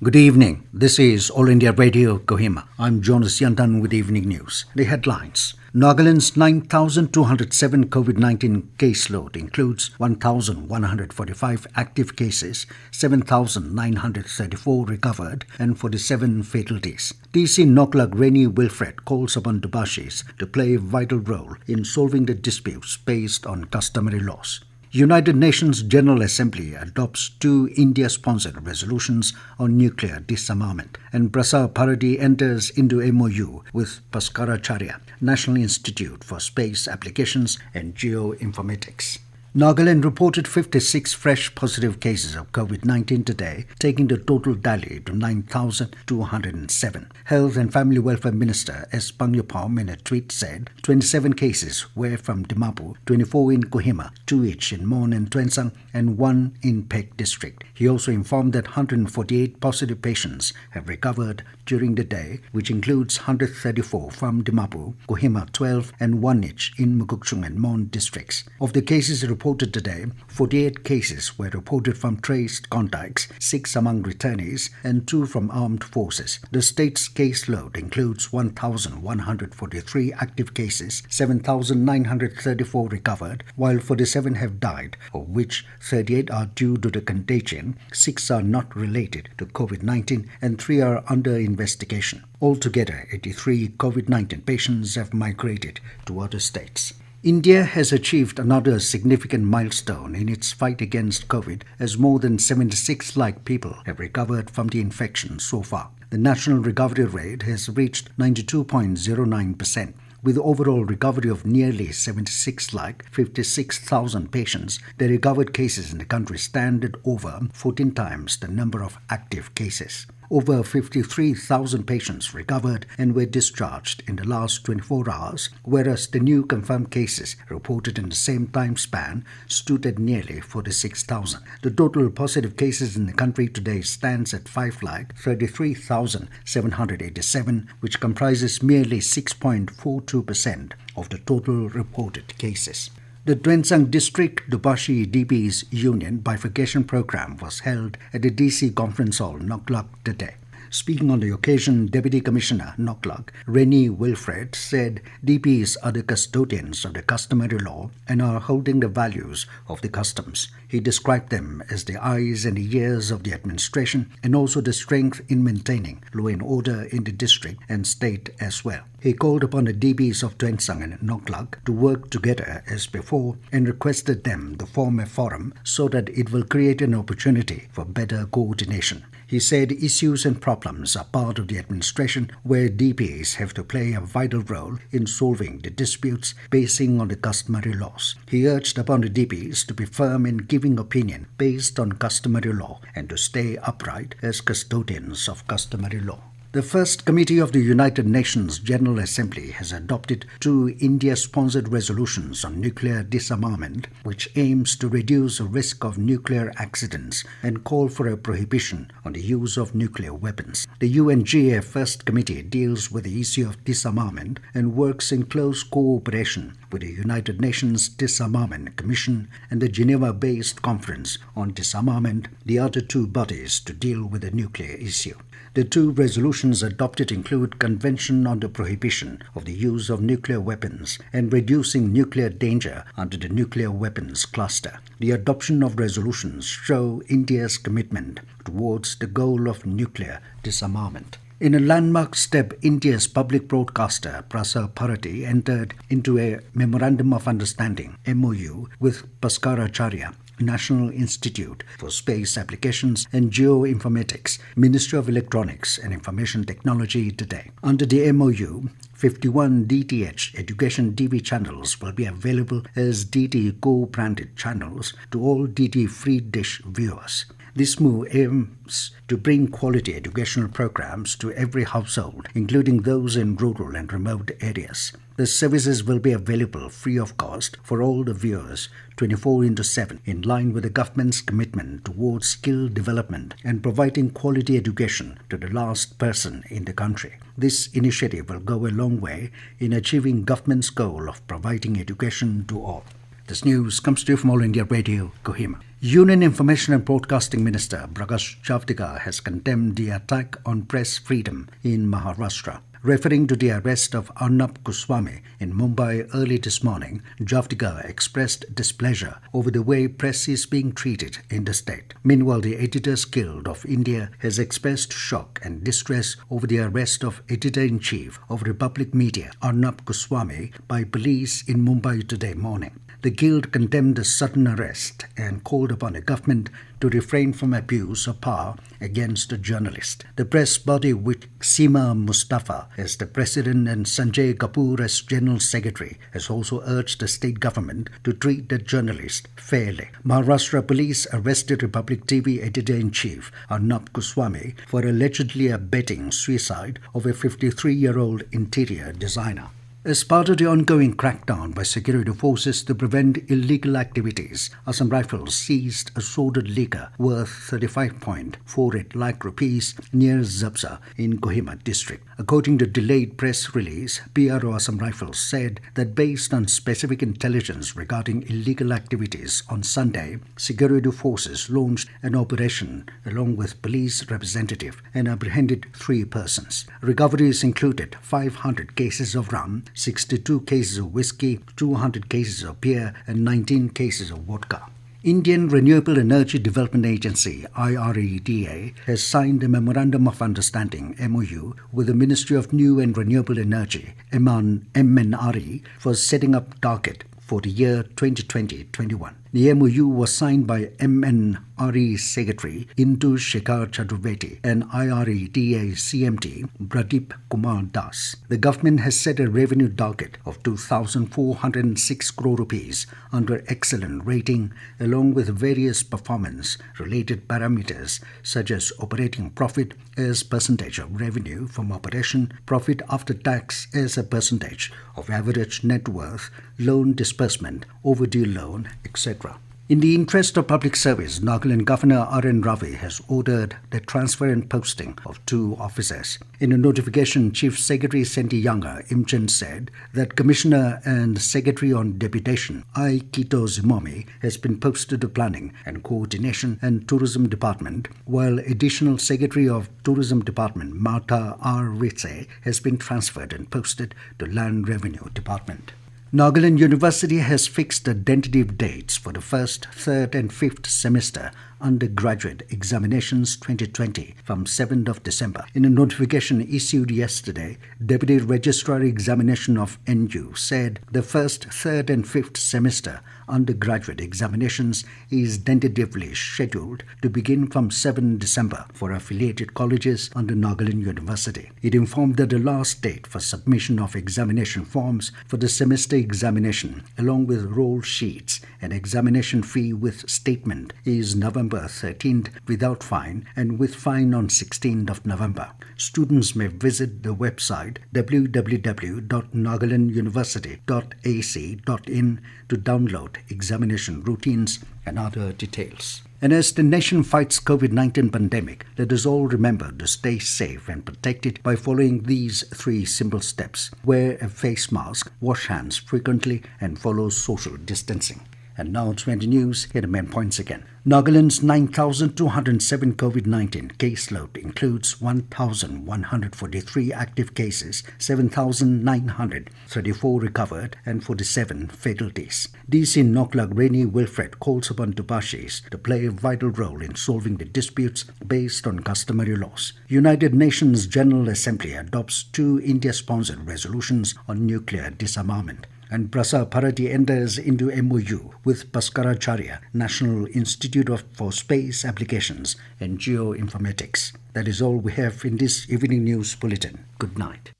Good evening. This is All India Radio, Kohima. I'm Jonas Yandan with Evening News. The headlines. Nagaland's 9,207 COVID-19 caseload includes 1,145 active cases, 7,934 recovered, and 47 fatalities. DC Noklak Reni Wilfred calls upon Dubashis to play a vital role in solving the disputes based on customary laws. United Nations General Assembly adopts two India-sponsored resolutions on nuclear disarmament, and Prasar Paraday enters into MOU with Bhaskaracharya, National Institute for Space Applications and Geoinformatics. Nagaland reported 56 fresh positive cases of COVID-19 today, taking the total tally to 9,207. Health and Family Welfare Minister S. Pangyapom in a tweet said 27 cases were from Dimapur, 24 in Kohima, 2 each in Mon and Tuensang, and 1 in Pek district. He also informed that 148 positive patients have recovered during the day, which includes 134 from Dimapur, Kohima 12, and 1 each in Mukokchung and Mon districts. Of the cases reported today, 48 cases were reported from traced contacts, 6 among returnees and 2 from armed forces. The state's caseload includes 1,143 active cases, 7,934 recovered, while 47 have died, of which 38 are due to the contagion, 6 are not related to COVID-19, and 3 are under investigation. Altogether, 83 COVID-19 patients have migrated to other states. India has achieved another significant milestone in its fight against COVID, as more than 76 lakh people have recovered from the infection so far. The national recovery rate has reached 92.09%. With overall recovery of nearly 76 lakh 56,000 patients, the recovered cases in the country stand at over 14 times the number of active cases. Over 53,000 patients recovered and were discharged in the last 24 hours, whereas the new confirmed cases reported in the same time span stood at nearly 46,000. The total positive cases in the country today stands at 5,33,787, which comprises merely 6.42% of the total reported cases. The Tuensang District Dubashi DP's Union Bifurcation Program was held at the DC Conference Hall, Noklak, today. Speaking on the occasion, Deputy Commissioner Noklak, Reni Wilfred, said DPs are the custodians of the customary law and are holding the values of the customs. He described them as the eyes and the ears of the administration and also the strength in maintaining law and order in the district and state as well. He called upon the DPs of Tuensang and Noklak to work together as before and requested them to form a forum so that it will create an opportunity for better coordination. He said issues and problems are part of the administration where DPs have to play a vital role in solving the disputes basing on the customary laws. He urged upon the DPs to be firm in giving opinion based on customary law and to stay upright as custodians of customary law. The first committee of the United Nations General Assembly has adopted two India-sponsored resolutions on nuclear disarmament, which aims to reduce the risk of nuclear accidents and call for a prohibition on the use of nuclear weapons. The UNGA First Committee deals with the issue of disarmament and works in close cooperation with the United Nations Disarmament Commission and the Geneva-based Conference on Disarmament, the other two bodies to deal with the nuclear issue. The two resolutions adopted include Convention on the Prohibition of the Use of Nuclear Weapons and Reducing Nuclear Danger under the Nuclear Weapons Cluster. The adoption of resolutions show India's commitment towards the goal of nuclear disarmament. In a landmark step, India's public broadcaster Prasar Paraday entered into a Memorandum of Understanding (MOU) with Bhaskaracharya, National Institute for Space Applications and Geoinformatics, Ministry of Electronics and Information Technology today. Under the MOU, 51 DTH education TV channels will be available as DT co-branded channels to all DT free dish viewers. This move aims to bring quality educational programs to every household, including those in rural and remote areas. The services will be available free of cost for all the viewers 24/7, in line with the government's commitment towards skill development and providing quality education to the last person in the country. This initiative will go a long way in achieving government's goal of providing education to all. This news comes to you from All India Radio, Kohima. Union Information and Broadcasting Minister Prakash Javadekar has condemned the attack on press freedom in Maharashtra. Referring to the arrest of Arnab Goswami in Mumbai early this morning, Javadekar expressed displeasure over the way press is being treated in the state. Meanwhile, the Editors Guild of India has expressed shock and distress over the arrest of Editor-in-Chief of Republic Media, Arnab Goswami, by police in Mumbai today morning. The Guild condemned the sudden arrest and called upon the government to refrain from abuse of power against a journalist. The press body, with Seema Mustafa as the president and Sanjay Kapoor as general secretary, has also urged the state government to treat the journalist fairly. Maharashtra police arrested Republic TV editor-in-chief Arnab Goswami for allegedly abetting suicide of a 53-year-old interior designer. As part of the ongoing crackdown by security forces to prevent illegal activities, Assam Rifles seized assorted liquor worth 35.48 lakh rupees near Zabza in Kohima district. According to delayed press release, PRO Assam Rifles said that based on specific intelligence regarding illegal activities on Sunday, security forces launched an operation along with police representative and apprehended 3 persons. Recoveries included 500 cases of rum, 62 cases of whiskey, 200 cases of beer, and 19 cases of vodka. Indian Renewable Energy Development Agency (IREDA) has signed a Memorandum of Understanding (MOU) with the Ministry of New and Renewable Energy (MNRE) for setting up target for the year 2020-21. The MOU was signed by MNRE Secretary Indu Shekhar Chaturvedi and IREDA CMD Pradeep Kumar Das. The government has set a revenue target of 2,406 crore rupees under excellent rating, along with various performance-related parameters such as operating profit as percentage of revenue from operation, profit after tax as a percentage of average net worth, loan disbursement, overdue loan, etc. In the interest of public service, Nagaland Governor R.N. Ravi has ordered the transfer and posting of 2 officers. In a notification, Chief Secretary Senti Younger Imchen said that Commissioner and Secretary on Deputation I. Kito Zimomi has been posted to Planning and Coordination and Tourism Department, while Additional Secretary of Tourism Department Martha R. Ritze has been transferred and posted to Land Revenue Department. Nagaland University has fixed the tentative dates for the 1st, 3rd and 5th semester undergraduate examinations 2020 from 7th of December. In a notification issued yesterday, Deputy Registrar Examination of NU said the 1st, 3rd and 5th semester undergraduate examinations is tentatively scheduled to begin from 7 December for affiliated colleges under Nagaland University. It informed that the last date for submission of examination forms for the semester examination, along with roll sheets and examination fee with statement, is November 13th without fine and with fine on 16th of November. Students may visit the website www.nagalanduniversity.ac.in to download examination routines and other details. And as the nation fights COVID-19 pandemic, let us all remember to stay safe and protected by following these 3 simple steps. Wear a face mask, wash hands frequently, and follow social distancing. And now 20 news, here are the main points again. Nagaland's 9,207 COVID-19 caseload includes 1,143 active cases, 7,934 recovered, and 47 fatalities. DC Noklak Reni Wilfred calls upon Dubashis to play a vital role in solving the disputes based on customary laws. United Nations General Assembly adopts 2 India-sponsored resolutions on nuclear disarmament. And Prasar Bharati enters into MOU with Bhaskaracharya National Institute for Space Applications and Geoinformatics. That is all we have in this evening news bulletin. Good night.